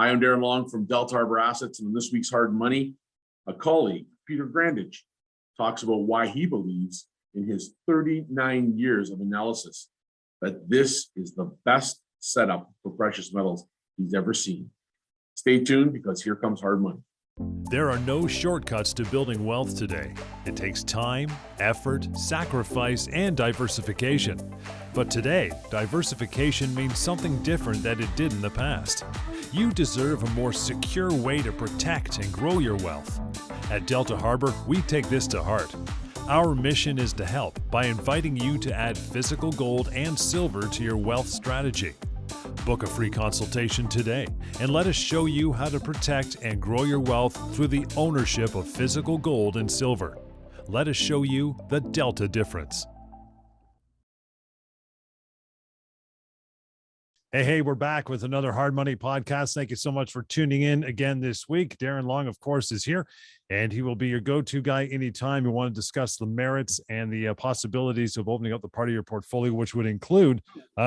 Hi, I'm Darren Long from Delta Harbour Assets, and in this week's Hard Money, a colleague, Peter Grandich, talks about why he believes in his 39 years of analysis that this is the best setup for precious metals he's ever seen. Stay tuned because here comes Hard Money. There are no shortcuts to building wealth today. It takes time, effort, sacrifice, and diversification. But today, diversification means something different than it did in the past. You deserve a more secure way to protect and grow your wealth. At Delta Harbour, we take this to heart. Our mission is to help by inviting you to add physical gold and silver to your wealth strategy. Book a free consultation today and let us show you how to protect and grow your wealth through the ownership of physical gold and silver. Let us show you the Delta difference. Hey, we're back with another Hard Money podcast. Thank you so much for tuning in again this week. Darren Long, of course, is here, and he will be your go-to guy anytime you want to discuss the merits and the possibilities of opening up the part of your portfolio, which would include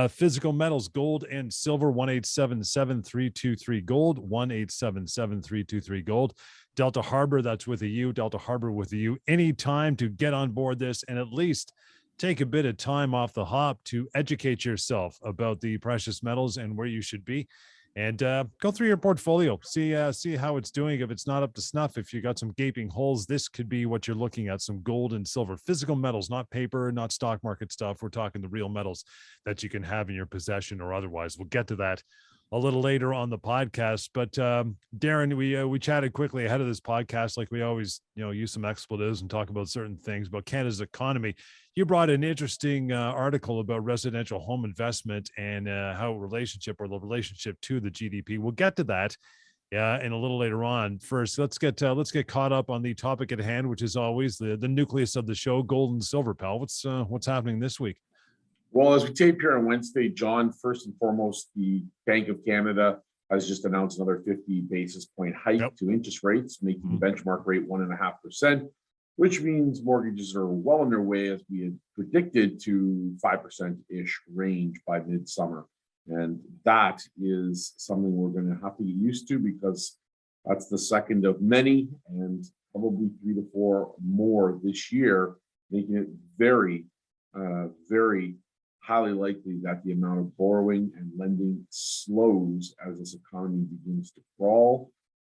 physical metals, gold and silver, 1-877-323 gold, 1-877-323 gold. Delta Harbour, that's with a U, Delta Harbour with a U, anytime to get on board this and at least take a bit of time off the hop to educate yourself about the precious metals and where you should be, and go through your portfolio, see how it's doing. If it's not up to snuff, if you got some gaping holes, this could be what you're looking at. Some gold and silver, physical metals, not paper, not stock market stuff. We're talking the real metals that you can have in your possession or otherwise. We'll get to that a little later on the podcast. But Darren, we chatted quickly ahead of this podcast, like we always, use some expletives and talk about certain things about Canada's economy. You brought an interesting article about residential home investment and how the relationship to the GDP. We'll get to that in a little later on. First, let's get caught up on the topic at hand, which is always the nucleus of the show: gold and silver. Pal, what's happening this week? Well, as we tape here on Wednesday, John, first and foremost, the Bank of Canada has just announced another 50 basis point hike to interest rates, making the benchmark rate 1.5%, which means mortgages are well on their way, as we had predicted, to 5%-ish range by midsummer. And that is something we're going to have to get used to, because that's the second of many, and probably 3 to 4 more this year, making it very, very highly likely that the amount of borrowing and lending slows as this economy begins to crawl.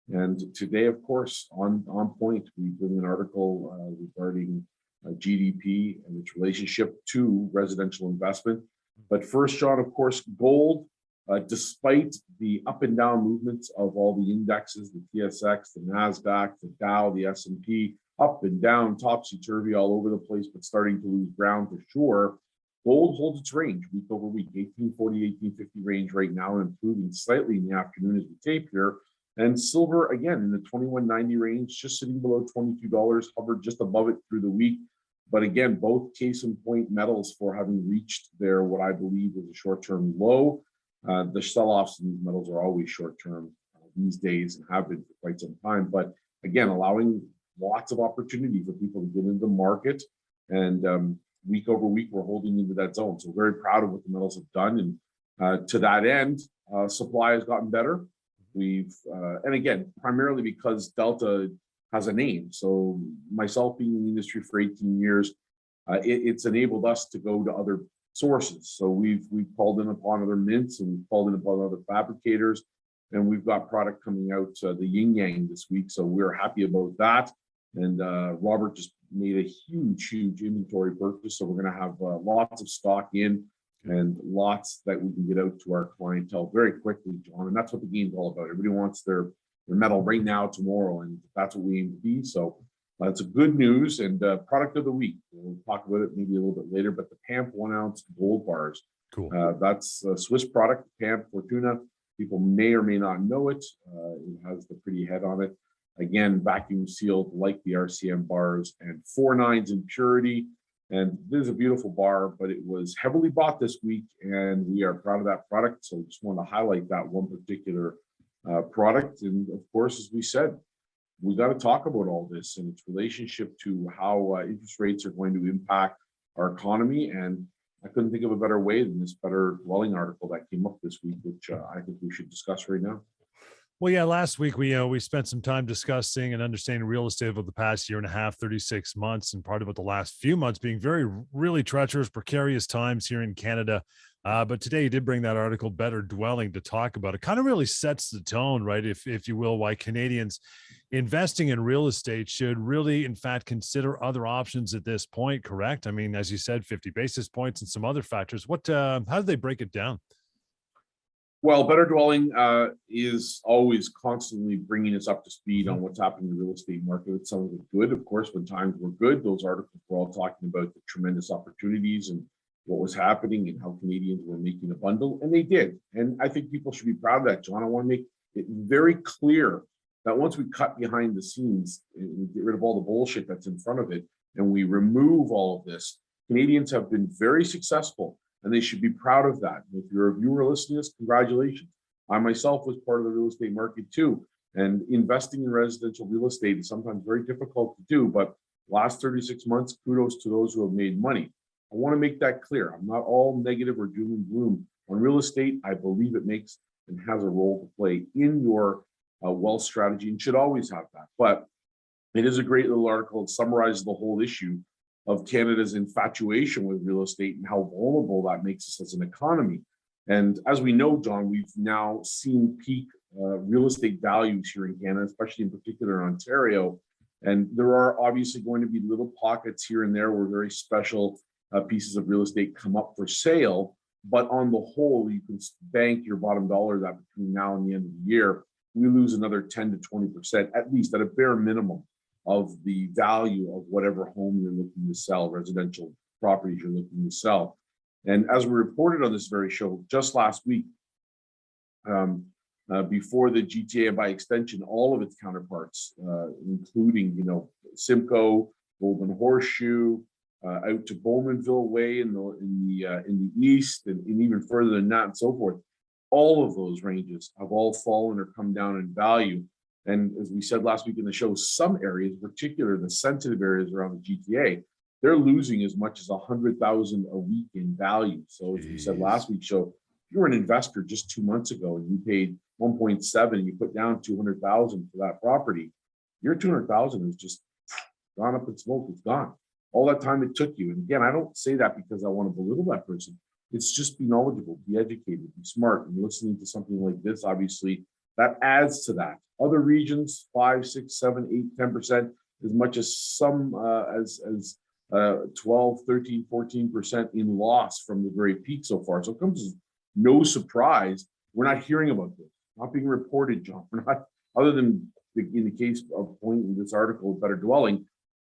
And today, of course, on point, we bring an article regarding GDP and its relationship to residential investment. But first, John, of course, gold, despite the up and down movements of all the indexes, the TSX, the NASDAQ, the Dow, the S&P, up and down, topsy-turvy all over the place, but starting to lose ground for sure. Gold holds its range week over week, 1840, 1850 range right now, improving slightly in the afternoon as we tape here. And silver, again, in the 2190 range, just sitting below $22, hovered just above it through the week. But again, both case in point metals for having reached their, what I believe is a short-term low. The sell-offs in these metals are always short-term these days and have been for quite some time. But again, allowing lots of opportunity for people to get into the market. And week over week, we're holding into that zone. So very proud of what the metals have done. And to that end, supply has gotten better. And again, primarily because Delta has a name. So myself being in the industry for 18 years, it's enabled us to go to other sources. So we've called in upon other mints, and we've called in upon other fabricators, and we've got product coming out, the yin yang this week. So we're happy about that. And Robert just made a huge inventory purchase. So we're going to have lots of stock in and lots that we can get out to our clientele very quickly, John. And that's what the game's all about. Everybody wants their metal right now, tomorrow, and that's what we aim to be. So that's a good news. And product of the week, we'll talk about it maybe a little bit later, but the PAMP 1 ounce gold bars. Cool. That's a Swiss product, PAMP Fortuna. People may or may not know it. It has the pretty head on it. Again, vacuum sealed like the RCM bars, and 4 nines in purity. And this is a beautiful bar, but it was heavily bought this week, and we are proud of that product. So just want to highlight that one particular product. And of course, as we said, we got to talk about all this and its relationship to how interest rates are going to impact our economy. And I couldn't think of a better way than this Better Dwelling article that came up this week, which I think we should discuss right now. Well, yeah, last week we spent some time discussing and understanding real estate over the past year and a half, 36 months, and part about the last few months being really treacherous, precarious times here in Canada. But today you did bring that article, Better Dwelling, to talk about. It kind of really sets the tone, right? If you will, why Canadians investing in real estate should really, in fact, consider other options at this point, correct? I mean, as you said, 50 basis points and some other factors. How do they break it down? Well, Better Dwelling is always constantly bringing us up to speed on what's happening in the real estate market. It's some of it good, of course. When times were good, those articles were all talking about the tremendous opportunities and what was happening and how Canadians were making a bundle, and they did. And I think people should be proud of that, John. I want to make it very clear that once we cut behind the scenes, and we get rid of all the bullshit that's in front of it, and we remove all of this, Canadians have been very successful, and they should be proud of that. If you're a viewer listening to this, congratulations. I myself was part of the real estate market too, and investing in residential real estate is sometimes very difficult to do, but last 36 months, kudos to those who have made money. I want to make that clear. I'm not all negative or doom and gloom on real estate. I believe it makes and has a role to play in your wealth strategy and should always have that. But it is a great little article. It summarizes the whole issue of Canada's infatuation with real estate and how vulnerable that makes us as an economy. And as we know, John, we've now seen peak real estate values here in Canada, especially in particular in Ontario. And there are obviously going to be little pockets here and there where very special pieces of real estate come up for sale. But on the whole, you can bank your bottom dollar that between now and the end of the year, we lose another 10 to 20%, at least at a bare minimum, of the value of whatever home you're looking to sell, residential properties you're looking to sell. And as we reported on this very show just last week, before the GTA and by extension, all of its counterparts, including, Simcoe, Golden Horseshoe, out to Bowmanville Way in the east, and even further than that, and so forth. All of those ranges have all fallen or come down in value. And as we said last week in the show, some areas, particularly the sensitive areas around the GTA, they're losing as much as 100,000 a week in value. So as we said last week's show, if you were an investor just 2 months ago and you paid 1.7 and you put down 200,000 for that property, your 200,000 has just gone up in smoke. It's gone. All that time it took you. And again, I don't say that because I want to belittle that person. It's just be knowledgeable, be educated, be smart, and listening to something like this, obviously, that adds to that. Other regions, 5, 6, 7, 8, 10%, as much as some as 12, 13, 14% in loss from the very peak so far. So it comes as no surprise. We're not hearing about this, not being reported, John. We're not, other than in the case of point in this article, Better Dwelling,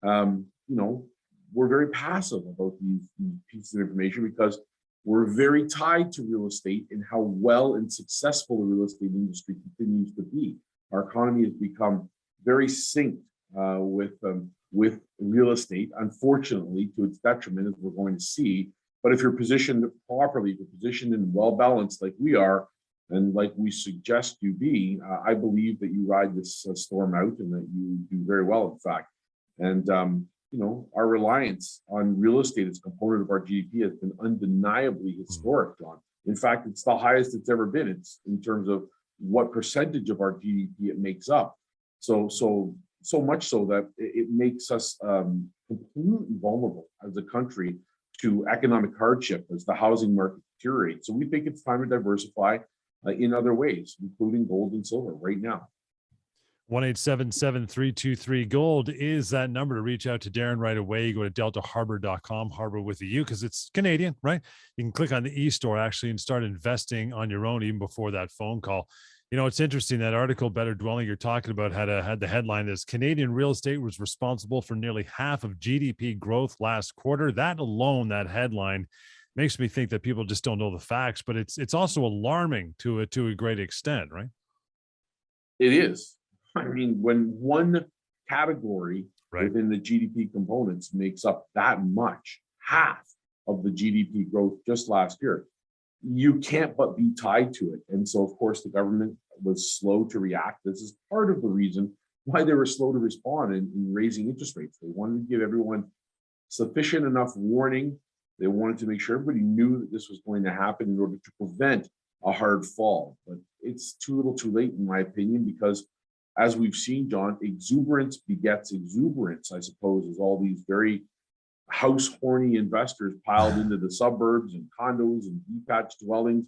we're very passive about these pieces of information because we're very tied to real estate and how well and successful the real estate industry continues to be. Our economy has become very synced with real estate, unfortunately, to its detriment, as we're going to see. But if you're positioned properly, if you're positioned and well balanced like we are, and like we suggest you be, I believe that you ride this storm out and that you do very well, in fact. And our reliance on real estate as a component of our GDP has been undeniably historic, John. In fact, it's the highest it's ever been. It's in terms of what percentage of our GDP it makes up. So much so that it makes us completely vulnerable as a country to economic hardship as the housing market deteriorates. So we think it's time to diversify in other ways, including gold and silver right now. 1-877-323-GOLD is that number to reach out to Darren right away. You go to deltaharbor.com, Harbor with a U, because it's Canadian, right? You can click on the e-store actually and start investing on your own even before that phone call. It's interesting, that article, Better Dwelling, you're talking about had the headline is Canadian real estate was responsible for nearly half of GDP growth last quarter. That alone, that headline, makes me think that people just don't know the facts, but it's also alarming to a great extent, right? It is. I mean, when one category within the GDP components makes up that much, half of the GDP growth just last year, you can't but be tied to it. And so, of course, the government was slow to react. This is part of the reason why they were slow to respond in raising interest rates. They wanted to give everyone sufficient enough warning. They wanted to make sure everybody knew that this was going to happen in order to prevent a hard fall. But it's too little too late, in my opinion, because as we've seen, John, exuberance begets exuberance, I suppose, is all these very house horny investors piled into the suburbs and condos and detached dwellings,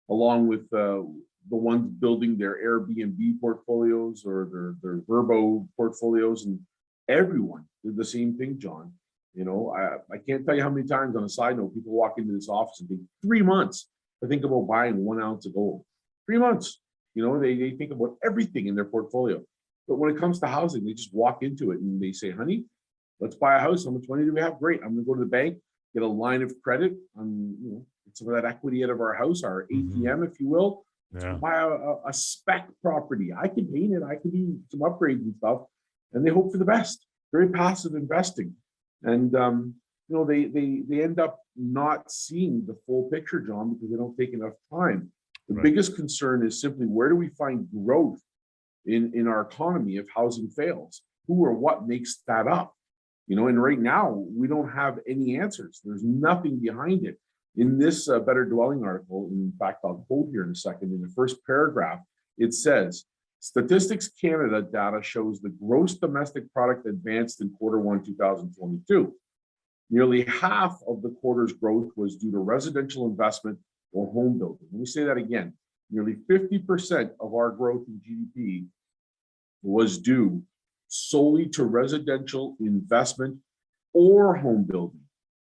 along with the ones building their Airbnb portfolios or their Verbo portfolios, and everyone did the same thing, John. I can't tell you how many times, on a side note, people walk into this office and take 3 months to think about buying 1 ounce of gold. 3 months. They think about everything in their portfolio. But when it comes to housing, they just walk into it and they say, honey, let's buy a house. How much money do we have? Great. I'm going to go to the bank, get a line of credit on, get some of that equity out of our house, our ATM, if you will. Yeah. Buy a spec property. I can paint it. I can do some upgrades and stuff. And they hope for the best. Very passive investing. And, they end up not seeing the full picture, John, because they don't take enough time. The biggest concern is simply, where do we find growth in our economy if housing fails? Who or what makes that up? And right now, we don't have any answers. There's nothing behind it. In this Better Dwelling article, in fact, I'll quote here in a second, in the first paragraph, it says, Statistics Canada data shows the gross domestic product advanced in Q1 2022. Nearly half of the quarter's growth was due to residential investment or home building. Let me say that again. Nearly 50% of our growth in GDP was due solely to residential investment or home building.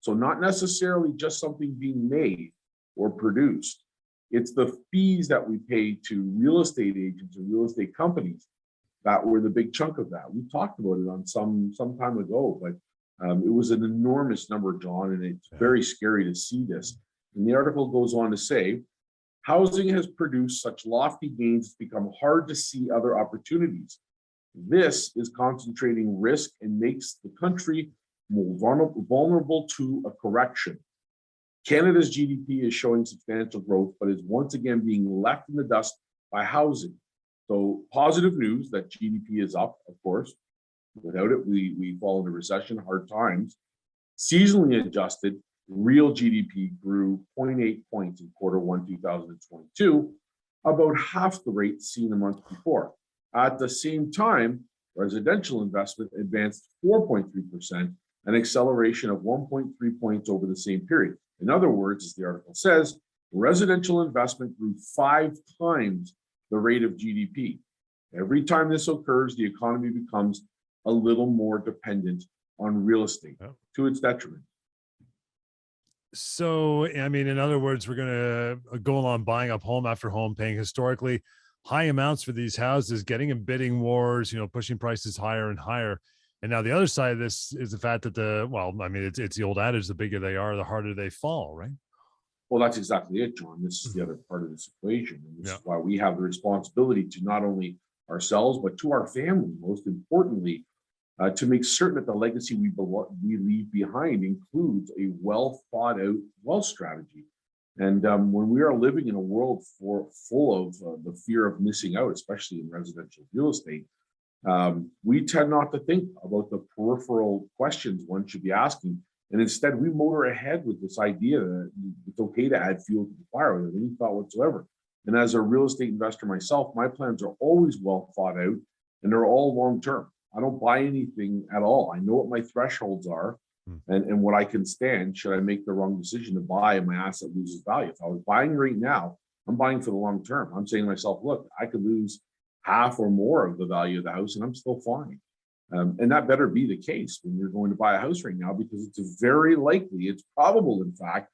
So not necessarily just something being made or produced. It's the fees that we pay to real estate agents and real estate companies that were the big chunk of that. We talked about it on some time ago, but it was an enormous number, John, and it's very scary to see this. And the article goes on to say, housing has produced such lofty gains, it's become hard to see other opportunities. This is concentrating risk and makes the country more vulnerable to a correction. Canada's GDP is showing substantial growth, but is once again being left in the dust by housing. So positive news that GDP is up, of course. Without it, we fall into recession, hard times. Seasonally adjusted, real GDP grew 0.8 points in Q1 2022, about half the rate seen a month before. At the same time, residential investment advanced 4.3%, an acceleration of 1.3 points over the same period. In other words, as the article says, residential investment grew 5 times the rate of GDP. Every time this occurs, the economy becomes a little more dependent on real estate to its detriment. So, I mean, in other words, we're going to go along buying up home after home, paying historically high amounts for these houses, getting in bidding wars, pushing prices higher and higher. And now the other side of this is the fact that it's the old adage, the bigger they are, the harder they fall, right? Well, that's exactly it, John. This is the other part of this equation. And this is why we have the responsibility to not only ourselves, but to our family, most importantly, to make certain that the legacy we leave behind includes a well thought out wealth strategy. And when we are living in a world full of the fear of missing out, especially in residential real estate, we tend not to think about the peripheral questions one should be asking. And instead, we motor ahead with this idea that it's okay to add fuel to the fire without any thought whatsoever. And as a real estate investor myself, my plans are always well thought out, and they're all long term. I don't buy anything at all. I know what my thresholds are and what I can stand should I make the wrong decision to buy and my asset loses value. If I was buying right now, I'm buying for the long term. I'm saying to myself, look, I could lose half or more of the value of the house and I'm still fine. And that better be the case when you're going to buy a house right now, because it's very likely, it's probable, in fact,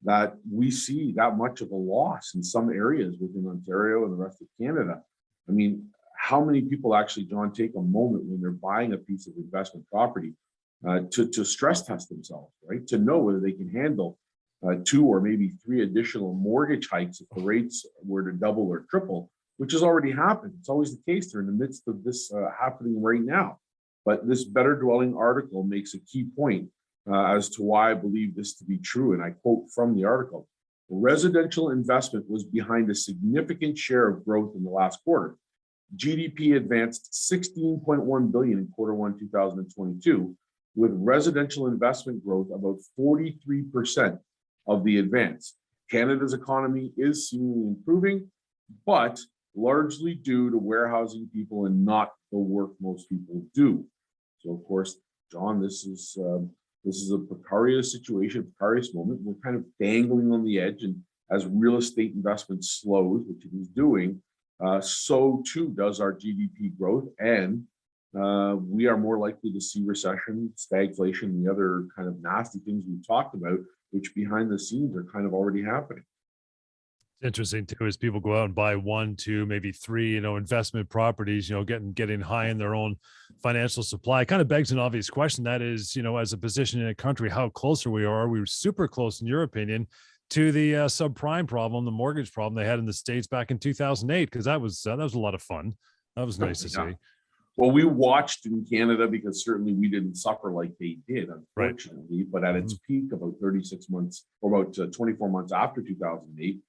that we see that much of a loss in some areas within Ontario and the rest of Canada. I mean, how many people actually, John, take a moment when they're buying a piece of investment property to stress test themselves, right? To know whether they can handle 2 or maybe 3 additional mortgage hikes if the rates were to double or triple, which has already happened. It's always the case. They're in the midst of this happening right now. But this Better Dwelling article makes a key point as to why I believe this to be true. And I quote from the article, residential investment was behind a significant share of growth in the last quarter. GDP advanced 16.1 billion in Q1 2022, with residential investment growth about 43% of the advance. Canada's economy is seemingly improving, but largely due to warehousing people and not the work most people do. So, of course, John, this is a precarious situation, precarious moment. We're kind of dangling on the edge, and as real estate investment slows, which it is doing, so too does our GDP growth, and we are more likely to see recession, stagflation, and the other kind of nasty things we've talked about, which behind the scenes are kind of already happening. Interesting too, as people go out and buy 1, 2, maybe 3, investment properties, getting high in their own financial supply. It kind of begs an obvious question. That is, as a position in a country, how close are we? Are we super close, in your opinion, to the subprime problem, the mortgage problem they had in the States back in 2008? Because that was a lot of fun. That was nice to see. Well, we watched in Canada because certainly we didn't suffer like they did, unfortunately. Right. But at its peak, about 36 months or about 24 months after 2008,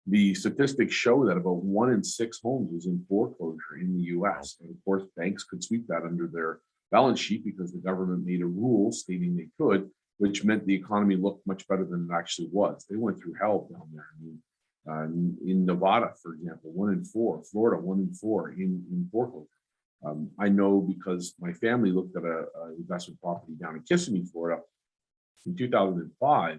the statistics show that about 1 in 6 homes was in foreclosure in the US. And of course, banks could sweep that under their balance sheet because the government made a rule stating they could, which meant the economy looked much better than it actually was. They went through hell down there. I mean, in Nevada, for example, 1 in 4, Florida, 1 in 4 in foreclosure. I know because my family looked at a investment property down in Kissimmee, Florida in 2005.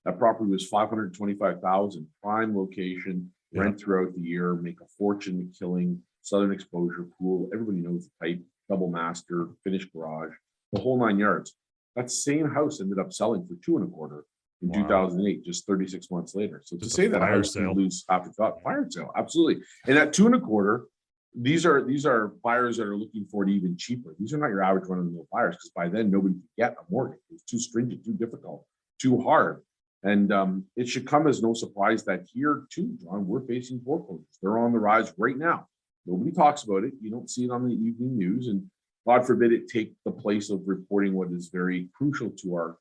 That property was $525,000, prime location, rent throughout the year, make a fortune killing, southern exposure pool. Everybody knows the type, double master, finished garage, the whole 9 yards. That same house ended up selling for 2.25 in 2008, just 36 months later. So Just to say that fire house sale. can lose half its value, fire sale, absolutely. And at 2.25, these are buyers that are looking for it even cheaper. These are not your average run-of-the-mill buyers, because by then nobody could get a mortgage. It's too stringent, too difficult, too hard. And it should come as no surprise that here too, John, we're facing foreclosures. They're on the rise right now. Nobody talks about it. You don't see it on the evening news, and God forbid it take the place of reporting what is very crucial to our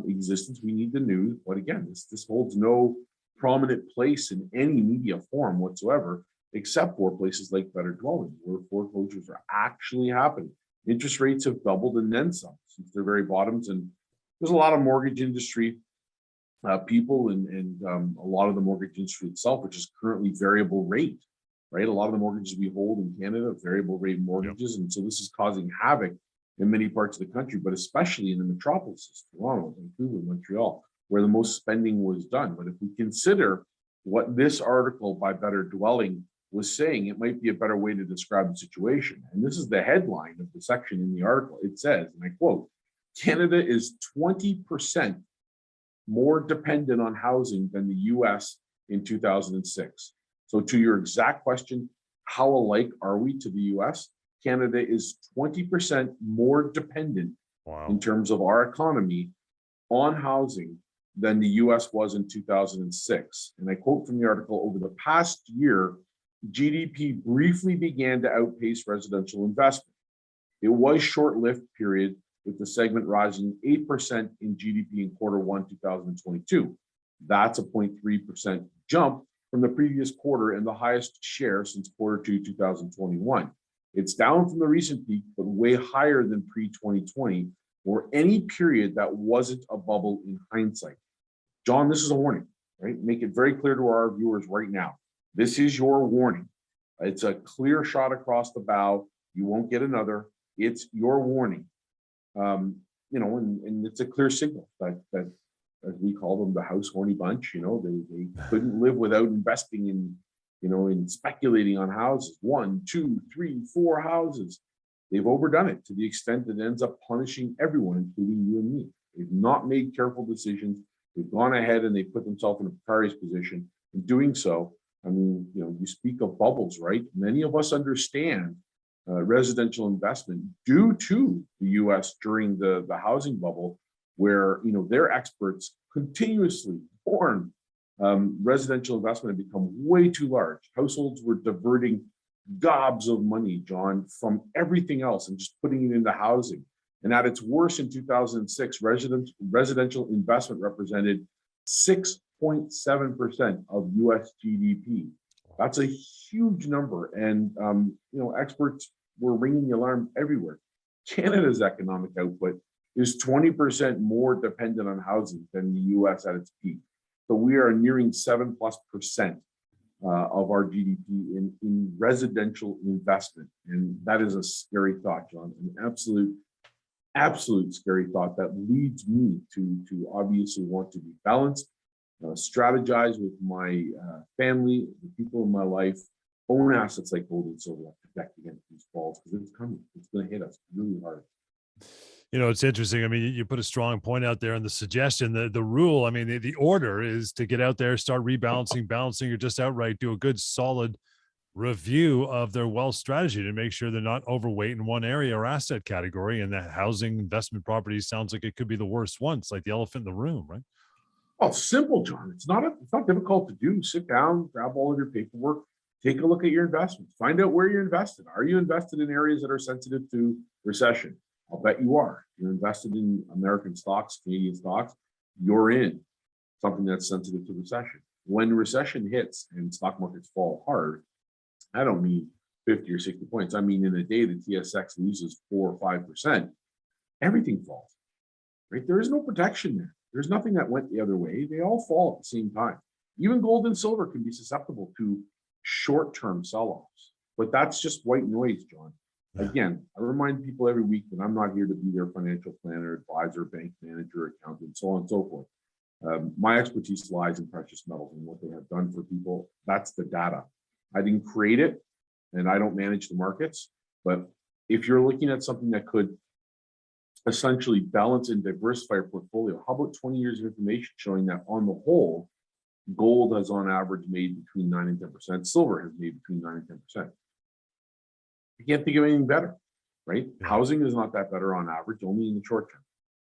existence. We need the news, but again, this holds no prominent place in any media forum whatsoever, except for places like Better Dwelling, where foreclosures are actually happening. Interest rates have doubled and then some since their very bottoms, and there's a lot of mortgage industry people and a lot of the mortgage industry itself, which is currently variable rate, right? A lot of the mortgages we hold in Canada, variable rate mortgages. And so this is causing havoc in many parts of the country, but especially in the metropolises, Toronto, Vancouver, Montreal, where the most spending was done. But if we consider what this article by Better Dwelling was saying, it might be a better way to describe the situation. And this is the headline of the section in the article. It says, and I quote, Canada is 20% more dependent on housing than the US in 2006. So to your exact question, how alike are we to the US? Canada is 20% more dependent in terms of our economy on housing than the US was in 2006. And I quote from the article, over the past year, GDP briefly began to outpace residential investment. It was short-lived period, with the segment rising 8% in GDP in Q1 2022. That's a 0.3% jump from the previous quarter and the highest share since Q2 2021. It's down from the recent peak, but way higher than pre-2020 or any period that wasn't a bubble in hindsight. John, this is a warning, right? Make it very clear to our viewers right now. This is your warning. It's a clear shot across the bow. You won't get another. It's your warning. And it's a clear signal that as we call them, the house horny bunch, they couldn't live without investing in speculating on houses, 1, 2, 3, 4 houses. They've overdone it to the extent that it ends up punishing everyone, including you and me. They've not made careful decisions. They've gone ahead and they put themselves in a precarious position. In doing so, I mean, you speak of bubbles, right? Many of us understand residential investment due to the US during the housing bubble, where their experts continuously warn residential investment had become way too large. Households were diverting gobs of money, John, from everything else and just putting it into housing. And at its worst in 2006, residential investment represented 6.7% of US GDP. That's a huge number. And, experts were ringing the alarm everywhere. Canada's economic output is 20% more dependent on housing than the US at its peak. So we are nearing 7+% of our GDP in residential investment. And that is a scary thought, John, an absolute scary thought that leads me to obviously want to be balanced, strategize with my family, the people in my life, own assets like gold and silver to protect against these falls, because it's coming. It's going to hit us really hard. It's interesting. I mean, you put a strong point out there in the suggestion, the rule. I mean, the order is to get out there, start rebalancing, balancing, or just outright do a good, solid review of their wealth strategy to make sure they're not overweight in one area or asset category. And that housing investment property sounds like it could be the worst one. It's like the elephant in the room, right? Oh, it's simple, John. It's not difficult to do. Sit down, grab all of your paperwork, take a look at your investments, find out where you're invested. Are you invested in areas that are sensitive to recession? I'll bet you are. You're invested in American stocks, Canadian stocks, you're in something that's sensitive to recession. When recession hits and stock markets fall hard, I don't mean 50 or 60 points. I mean, in a day, the TSX loses 4 or 5%, everything falls, right? There is no protection there. There's nothing that went the other way. They all fall at the same time. Even gold and silver can be susceptible to short-term sell-offs, but that's just white noise, John. Again, I remind people every week that I'm not here to be their financial planner, advisor, bank manager, accountant, so on and so forth. My expertise lies in precious metals and what they have done for people. That's the data. I didn't create it, and I don't manage the markets. But if you're looking at something that could essentially balance and diversify your portfolio, how about 20 years of information showing that on the whole, gold has on average made between 9 and 10%, silver has made between 9 and 10%. You can't think of anything better, right? Yeah. Housing is not that better on average, only in the short term,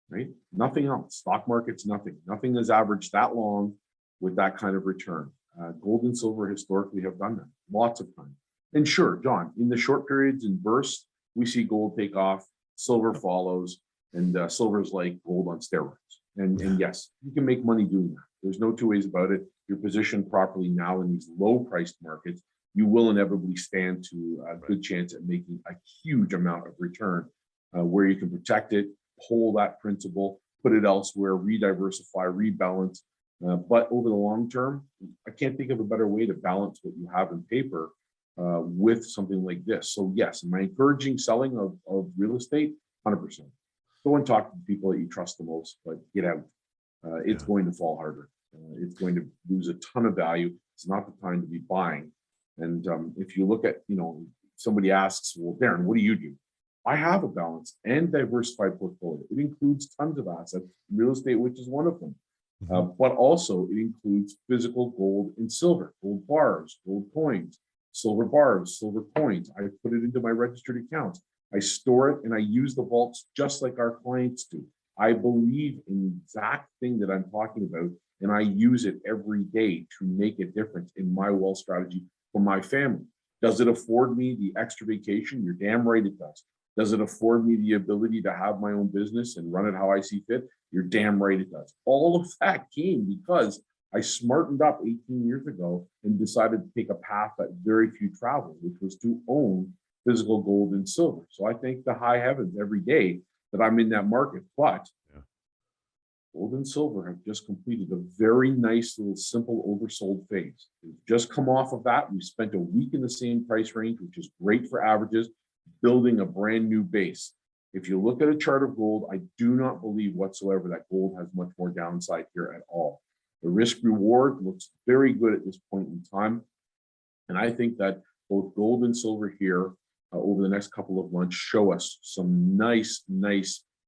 right? Nothing else. Stock market's nothing. Nothing has averaged that long with that kind of return. Gold and silver historically have done that lots of times. And sure, John, in the short periods and bursts, we see gold take off, silver follows, and silver's like gold on steroids. And yes, you can make money doing that. There's no two ways about it. You're positioned properly now in these low-priced markets, you will inevitably stand to a good chance at making a huge amount of return where you can protect it, hold that principle, put it elsewhere, re-diversify, rebalance. But over the long term, I can't think of a better way to balance what you have in paper with something like this. So yes, am I encouraging selling of real estate? 100%. Go and talk to the people that you trust the most, but get out. It's going to fall harder. It's going to lose a ton of value. It's not the time to be buying. And if you look at, somebody asks, well, Darren, what do you do? I have a balanced and diversified portfolio. It includes tons of assets, real estate, which is one of them. But also it includes physical gold and silver, gold bars, gold coins, silver bars, silver coins. I put it into my registered accounts. I store it and I use the vaults just like our clients do. I believe in the exact thing that I'm talking about, and I use it every day to make a difference in my wealth strategy for my family. Does it afford me the extra vacation? You're damn right it does. Does it afford me the ability to have my own business and run it how I see fit? You're damn right it does. All of that came because I smartened up 18 years ago and decided to take a path that very few travel, which was to own physical gold and silver. So I thank the high heavens every day that I'm in that market. But gold and silver have just completed a very nice little simple oversold phase. We've just come off of that. We spent a week in the same price range, which is great for averages, building a brand new base. If you look at a chart of gold, I do not believe whatsoever that gold has much more downside here at all. The risk reward looks very good at this point in time. And I think that both gold and silver here over the next couple of months show us some nice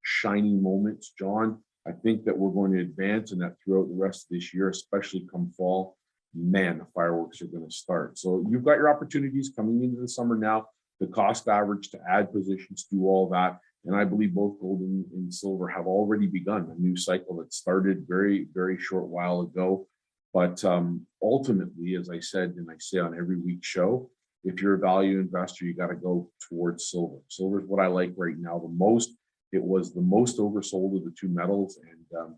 shining moments, John. I think that we're going to advance in that throughout the rest of this year, especially come fall. Man, the fireworks are going to start. So you've got your opportunities coming into the summer now, the cost average to add positions, do all that. And I believe both gold and silver have already begun a new cycle that started very, very short while ago. But ultimately, as I said, and I say on every week show, if you're a value investor, you got to go towards silver. Silver is what I like right now the most. It was the most oversold of the two metals and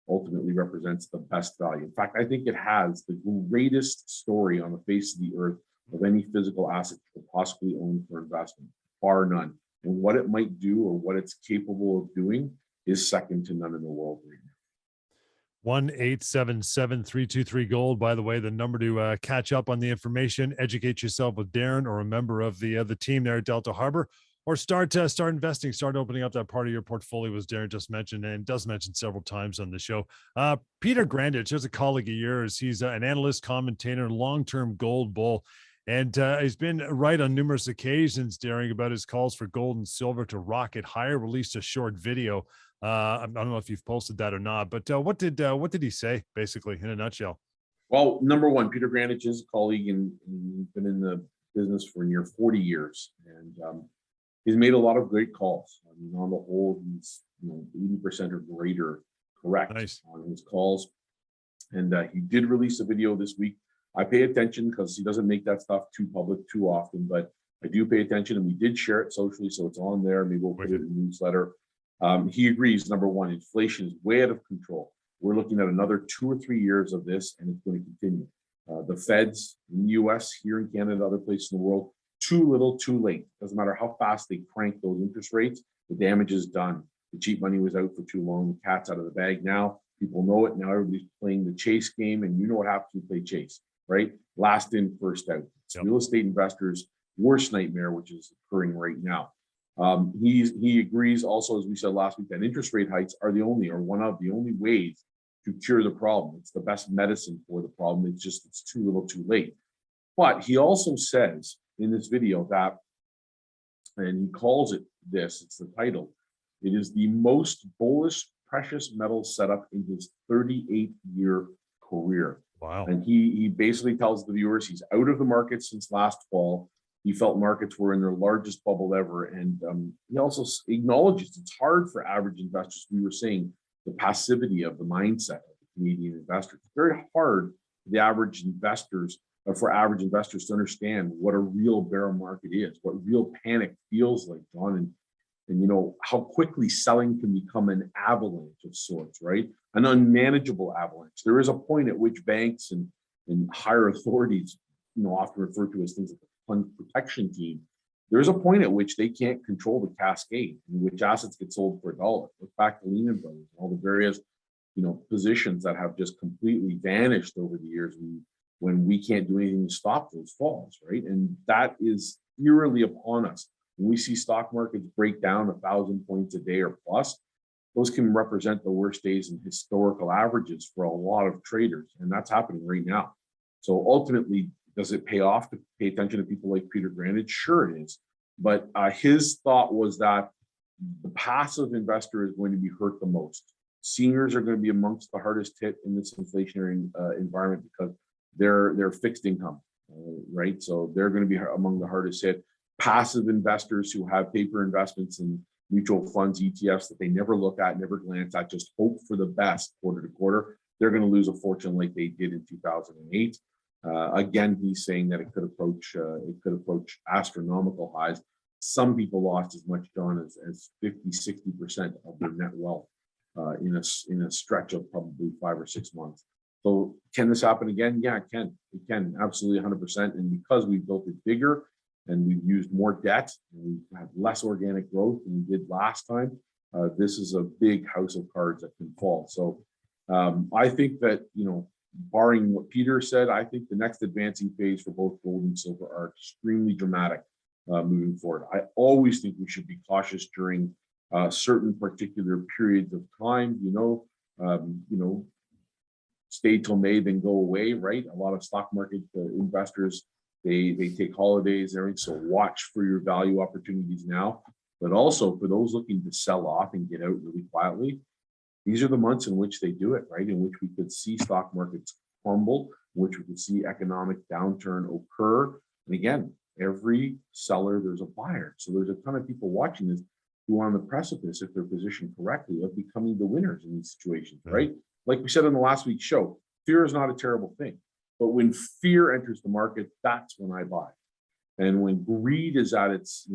ultimately represents the best value. In fact, I think it has the greatest story on the face of the earth of any physical asset you could possibly own for investment, bar none. And what it might do or what it's capable of doing is second to none in the world right now. 1-877-323-GOLD. By the way, the number to catch up on the information, educate yourself with Darren or a member of the team there at Delta Harbour, or start investing, start opening up that part of your portfolio, as Darren just mentioned and does mention several times on the show. Peter Grandich is a colleague of yours. He's an analyst, commentator, long-term gold bull. And he's been right on numerous occasions, Darren, about his calls for gold and silver to rocket higher. Released a short video. I don't know if you've posted that or not, but what did he say, basically, in a nutshell? Well, number one, Peter Grandich is a colleague and been in the business for near 40 years. And he's made a lot of great calls. I mean, on the whole, he's 80% or greater correct on his calls. And he did release a video this week. I pay attention because he doesn't make that stuff too public too often, but I do pay attention, and we did share it socially, so it's on there. Maybe we'll put it in the newsletter. He agrees, number one, inflation is way out of control. We're looking at another 2 or 3 years of this, and it's going to continue. The Feds in the US, here in Canada, other places in the world, too little, too late. Doesn't matter how fast they crank those interest rates, the damage is done. The cheap money was out for too long. The cat's out of the bag now. People know it. Now everybody's playing the chase game, and you know what happens when you play chase, right? Last in, first out. It's real estate investors' worst nightmare, which is occurring right now. He agrees also, as we said last week, that interest rate hikes are one of the only ways to cure the problem. It's the best medicine for the problem. It's too little too late. But he also says in this video that, and he calls it this, it's the title, it is the most bullish precious metal setup in his 38-year career. Wow. And he basically tells the viewers he's out of the market since last fall. He felt markets were in their largest bubble ever. And he also acknowledges it's hard for average investors. We were saying the passivity of the mindset of the Canadian investor. It's very hard for the average investors, to understand what a real bear market is, what real panic feels like, John, and how quickly selling can become an avalanche of sorts, right? An unmanageable avalanche. There is a point at which banks and higher authorities, often referred to as things like the fund protection team, there's a point at which they can't control the cascade in which assets get sold for $1. Look back to Lehman Brothers and all the various, positions that have just completely vanished over the years when we can't do anything to stop those falls, right? And that is eerily upon us. When we see stock markets break down 1,000 points a day or plus, those can represent the worst days in historical averages for a lot of traders, and that's happening right now. So ultimately, does it pay off to pay attention to people like Peter Grandich? Sure it is. But his thought was that the passive investor is going to be hurt the most. Seniors are going to be amongst the hardest hit in this inflationary environment because they're fixed income, right? So they're going to be among the hardest hit. Passive investors who have paper investments in mutual funds, ETFs that they never look at, never glance at, just hope for the best quarter to quarter, they're going to lose a fortune like they did in 2008. Again, he's saying that it could approach astronomical highs. Some people lost as much, John, as 50-60% of their net wealth in a stretch of probably 5 or 6 months. So can this happen again? Yeah, it can. It can, absolutely 100%. And because we built it bigger and we've used more debt and we've had less organic growth than we did last time, this is a big house of cards that can fall. So I think that, barring what Peter said, I think the next advancing phase for both gold and silver are extremely dramatic moving forward. I always think we should be cautious during certain particular periods of time, stay till May, then go away, right? A lot of stock market investors, they take holidays and everything, so watch for your value opportunities now. But also for those looking to sell off and get out really quietly, these are the months in which they do it, right? In which we could see stock markets crumble, in which we could see economic downturn occur. And again, every seller, there's a buyer. So there's a ton of people watching this who are on the precipice, if they're positioned correctly, of becoming the winners in these situations, right? Like we said on the last week's show, fear is not a terrible thing. But when fear enters the market, that's when I buy. And when greed is at its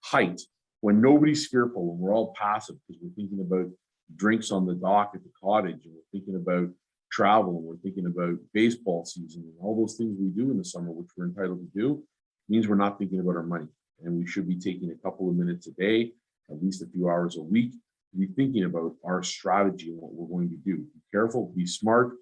height, when nobody's fearful, when we're all passive because we're thinking about drinks on the dock at the cottage, and we're thinking about travel, and we're thinking about baseball season, and all those things we do in the summer, which we're entitled to do, means we're not thinking about our money. And we should be taking a couple of minutes a day, at least a few hours a week, be thinking about our strategy and what we're going to do. Be careful, be smart,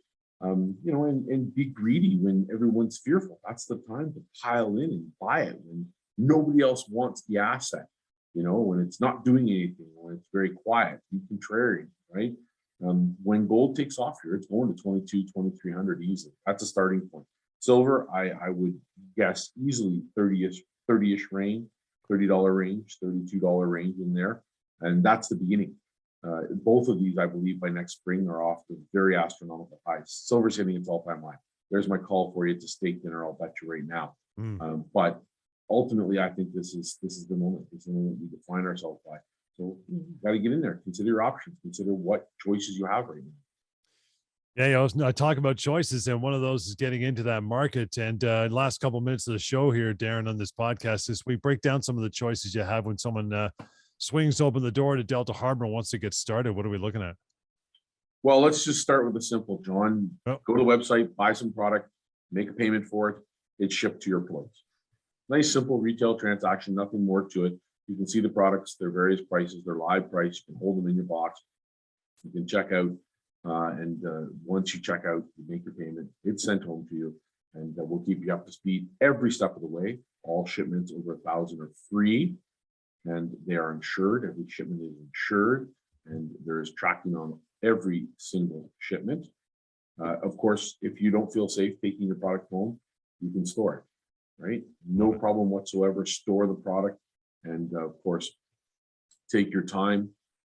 and be greedy when everyone's fearful. That's the time to pile in and buy it when nobody else wants the asset. When it's not doing anything, when it's very quiet, be contrarian, right? When gold takes off here, it's going to 22, 2,300 easily. That's a starting point. Silver, I would guess easily 30-ish range, $30 range, $32 range in there. And that's the beginning. Both of these, I believe, by next spring are off to very astronomical highs. Silver's hitting its all-time high. There's my call for you. It's a steak dinner, I'll bet you right now. But ultimately, I think this is the moment. This is the moment we define ourselves by. So you got to get in there. Consider your options. Consider what choices you have right now. Yeah, I talk about choices, and one of those is getting into that market. And last couple of minutes of the show here, Darren, on this podcast this week, break down some of the choices you have when someone swings open the door to Delta Harbour and wants to get started. What are we looking at? Well, let's just start with the simple, John. Go to the website, buy some product, make a payment for it. It's shipped to your place. Nice, simple retail transaction, nothing more to it. You can see the products, their various prices, their live price. You can hold them in your box. You can check out. And once you check out, you make your payment, it's sent home to you, and we'll keep you up to speed every step of the way. All shipments over 1,000 are free, and they are insured. Every shipment is insured, and there is tracking on every single shipment. Of course, if you don't feel safe taking your product home, you can store it, right? No problem whatsoever. Store the product, and of course, take your time.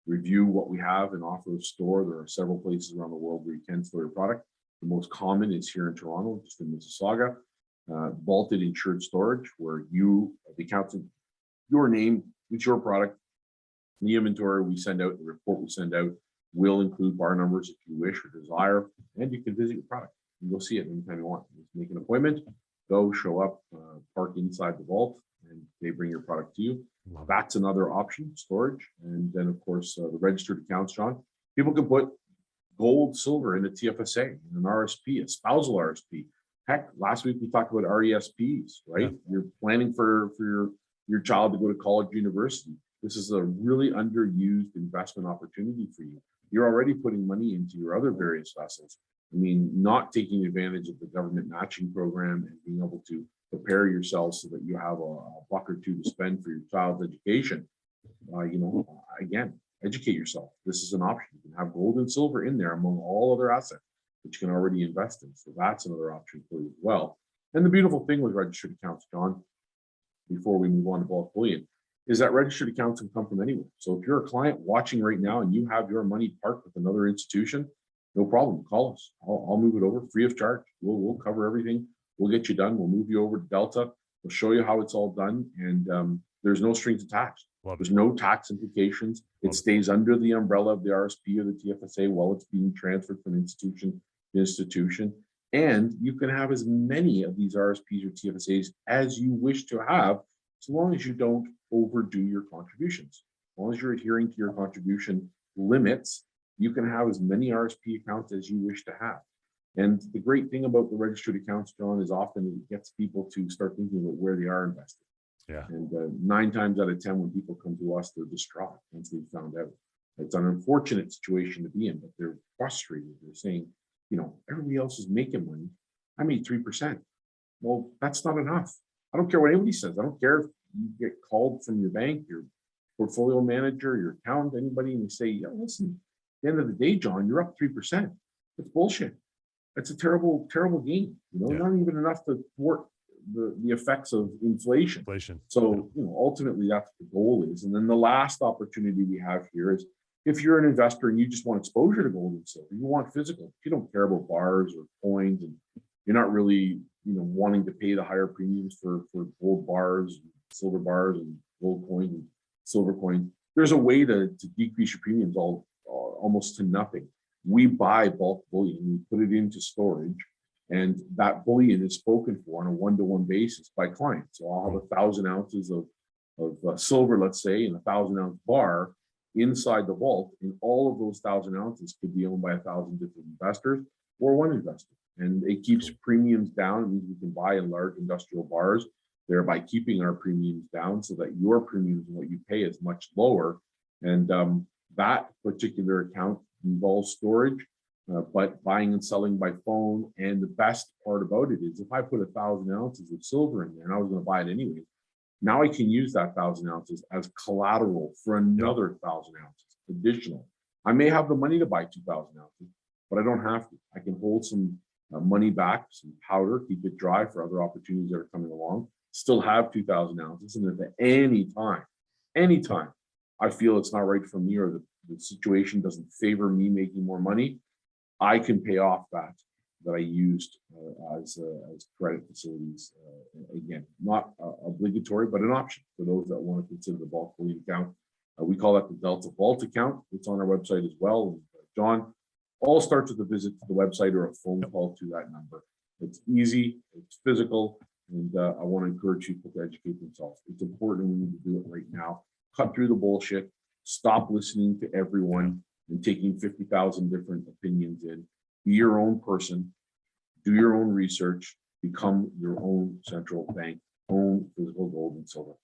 Review what we have and offer a store. There are several places around the world where you can store your product. The most common is here in Toronto, just in Mississauga. Vaulted insured storage, where the accounts in your name, it's your product. The inventory we send out, the report we send out will include bar numbers if you wish or desire, and you can visit your product. You go see it anytime you want. Just make an appointment, go, show up, park inside the vault, and they bring your product to you. That's another option, storage. And then, of course, the registered accounts, John. People can put gold, silver in a TFSA, in an RSP, a spousal RSP. Heck, last week we talked about RESPs, right? Yeah. You're planning for your child to go to college, university. This is a really underused investment opportunity for you. You're already putting money into your other various vessels. I mean, not taking advantage of the government matching program and being able to prepare yourself so that you have a buck or two to spend for your child's education. Again, educate yourself. This is an option. You can have gold and silver in there among all other assets that you can already invest in. So that's another option for you as well. And the beautiful thing with registered accounts, John, before we move on to bulk bullion, is that registered accounts can come from anywhere. So if you're a client watching right now and you have your money parked with another institution, no problem. Call us. I'll move it over free of charge. We'll cover everything. We'll get you done. We'll move you over to Delta. We'll show you how it's all done. And there's no strings attached. There's no tax implications. It stays under the umbrella of the RSP or the TFSA while it's being transferred from institution to institution. And you can have as many of these RSPs or TFSAs as you wish to have, so long as you don't overdo your contributions. As long as you're adhering to your contribution limits, you can have as many RSP accounts as you wish to have. And the great thing about the registered accounts, John, is often it gets people to start thinking about where they are invested. Yeah. And 9 times out of 10, when people come to us, they're distraught once they've found out. It's an unfortunate situation to be in, but they're frustrated. They're saying, everybody else is making money. I made 3%. Well, that's not enough. I don't care what anybody says. I don't care if you get called from your bank, your portfolio manager, your accountant, anybody, and they say, yeah, listen, at the end of the day, John, you're up 3%. That's bullshit. That's a terrible, terrible gain. Not even enough to thwart the effects of inflation. So, ultimately that's what the goal is. And then the last opportunity we have here is if you're an investor and you just want exposure to gold and silver, you want physical, if you don't care about bars or coins, and you're not really, wanting to pay the higher premiums for gold bars, silver bars, and gold coins and silver coins, there's a way to decrease your premiums almost to nothing. We buy bulk bullion, we put it into storage, and that bullion is spoken for on a one-to-one basis by clients. So I'll have 1,000 ounces of silver, let's say, and a 1,000-ounce bar inside the vault, and all of those 1,000 ounces could be owned by 1,000 different investors or one investor. And it keeps premiums down. It means we can buy in large industrial bars, thereby keeping our premiums down so that your premiums and what you pay is much lower. And That particular account involves storage, but buying and selling by phone. And the best part about it is if I put 1,000 ounces of silver in there and I was going to buy it anyway, now I can use that 1,000 ounces as collateral for another 1,000 ounces additional. I may have the money to buy 2,000 ounces, but I don't have to. I can hold some money back, some powder, keep it dry for other opportunities that are coming along, still have 2,000 ounces. And if at any time, I feel it's not right for me or the situation doesn't favor me making more money, I can pay off that I used as credit facilities. Again, not obligatory, but an option for those that want to consider the bulk bullion account. We call that the Delta Vault account. It's on our website as well. And, John, all starts with a visit to the website or a phone call to that number. It's easy, it's physical, and I want to encourage people to educate themselves. It's important. We need to do it right now. Cut through the bullshit. Stop listening to everyone and taking 50,000 different opinions in. Be your own person. Do your own research. Become your own central bank. Own physical gold and silver.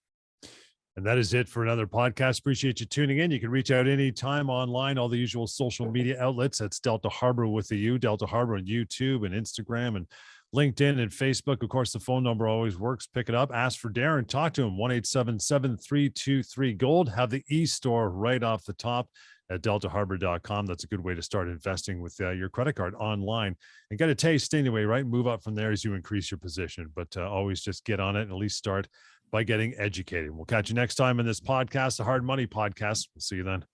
And that is it for another podcast. Appreciate you tuning in. You can reach out anytime online, all the usual social media outlets. That's Delta Harbour with the U, Delta Harbour on YouTube and Instagram and LinkedIn and Facebook. Of course, the phone number always works. Pick it up. Ask for Darren. Talk to him. 1-877-323-GOLD. Have the e-store right off the top at deltaharbor.com. That's a good way to start investing with your credit card online and get a taste anyway, right? Move up from there as you increase your position, but always just get on it and at least start by getting educated. We'll catch you next time in this podcast, the Hard Money Podcast. We'll see you then.